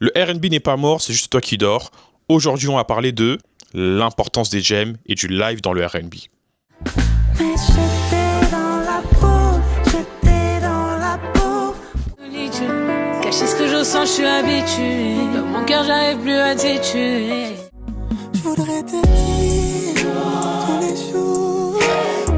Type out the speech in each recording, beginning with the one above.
Le R&B n'est pas mort, c'est juste toi qui dors. Aujourd'hui, on va parler de l'importance des jams et du live dans le R&B. Mais j'étais dans la peau, j'étais dans la peau. Cacher ce que je sens, je suis habitué. Dans mon cœur, j'arrive plus à t'étuer. Je voudrais te dire tous les jours,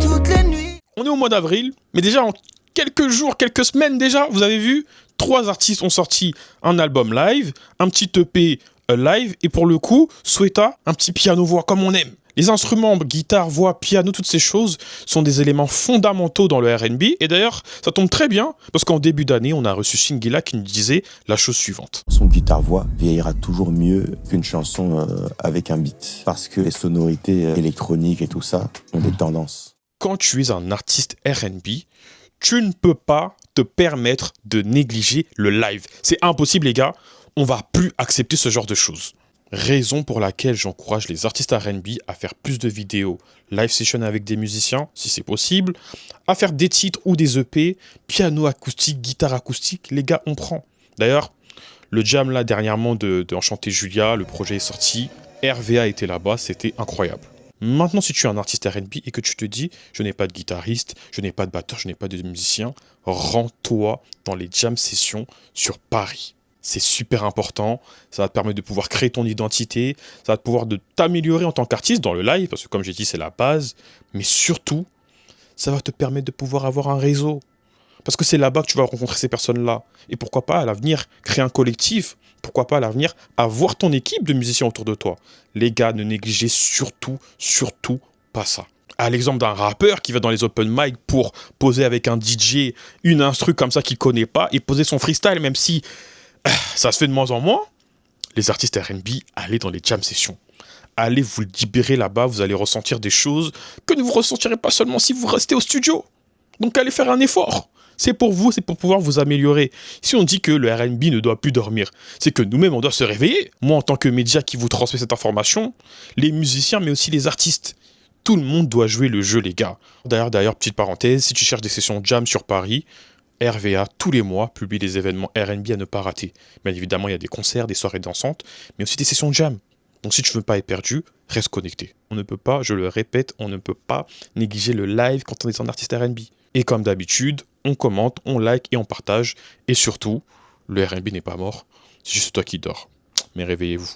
toutes les nuits. On est au mois d'avril, mais déjà en quelques jours, quelques semaines déjà, vous avez vu, 3 artistes ont sorti un album live, un petit EP live, et pour le coup, Sweta, un petit piano-voix comme on aime. Les instruments, guitare, voix, piano, toutes ces choses sont des éléments fondamentaux dans le R&B. Et d'ailleurs, ça tombe très bien, parce qu'en début d'année, on a reçu Singila qui nous disait la chose suivante. Son guitare-voix vieillira toujours mieux qu'une chanson avec un beat. Parce que les sonorités électroniques et tout ça ont des tendances. Quand tu es un artiste R&B, tu ne peux pas te permettre de négliger le live. C'est impossible, les gars. On va plus accepter ce genre de choses. Raison pour laquelle j'encourage les artistes R&B à faire plus de vidéos live session avec des musiciens, si c'est possible, à faire des titres ou des EP, piano acoustique, guitare acoustique, les gars, on prend. D'ailleurs, le jam là dernièrement de Enchanté Julia, le projet est sorti, RVA était là-bas, c'était incroyable. Maintenant, si tu es un artiste R&B et que tu te dis « je n'ai pas de guitariste, je n'ai pas de batteur, je n'ai pas de musicien », rends-toi dans les jam sessions sur Paris. C'est super important, ça va te permettre de pouvoir créer ton identité, ça va te pouvoir de t'améliorer en tant qu'artiste dans le live, parce que comme j'ai dit, c'est la base, mais surtout, ça va te permettre de pouvoir avoir un réseau. Parce que c'est là-bas que tu vas rencontrer ces personnes-là. Et pourquoi pas à l'avenir créer un collectif, pourquoi pas à l'avenir avoir ton équipe de musiciens autour de toi. Les gars, ne négligez surtout pas ça. À l'exemple d'un rappeur qui va dans les open mic pour poser avec un DJ une instru comme ça qu'il connaît pas et poser son freestyle, même si ça se fait de moins en moins, les artistes R&B, allez dans les jam sessions. Allez vous libérer là-bas, vous allez ressentir des choses que ne vous ressentirez pas seulement si vous restez au studio. Donc allez faire un effort. C'est pour vous, c'est pour pouvoir vous améliorer. Si on dit que le R&B ne doit plus dormir, c'est que nous-mêmes on doit se réveiller. Moi en tant que média qui vous transmet cette information, les musiciens mais aussi les artistes, tout le monde doit jouer le jeu les gars. D'ailleurs, petite parenthèse, si tu cherches des sessions jam sur Paris, RVA, tous les mois, publie des événements R&B à ne pas rater. Bien évidemment, il y a des concerts, des soirées dansantes, mais aussi des sessions jam. Donc si tu ne veux pas être perdu, reste connecté. On ne peut pas, je le répète, on ne peut pas négliger le live quand on est un artiste R&B. Et comme d'habitude, on commente, on like et on partage. Et surtout, le R&B n'est pas mort, c'est juste toi qui dors. Mais réveillez-vous.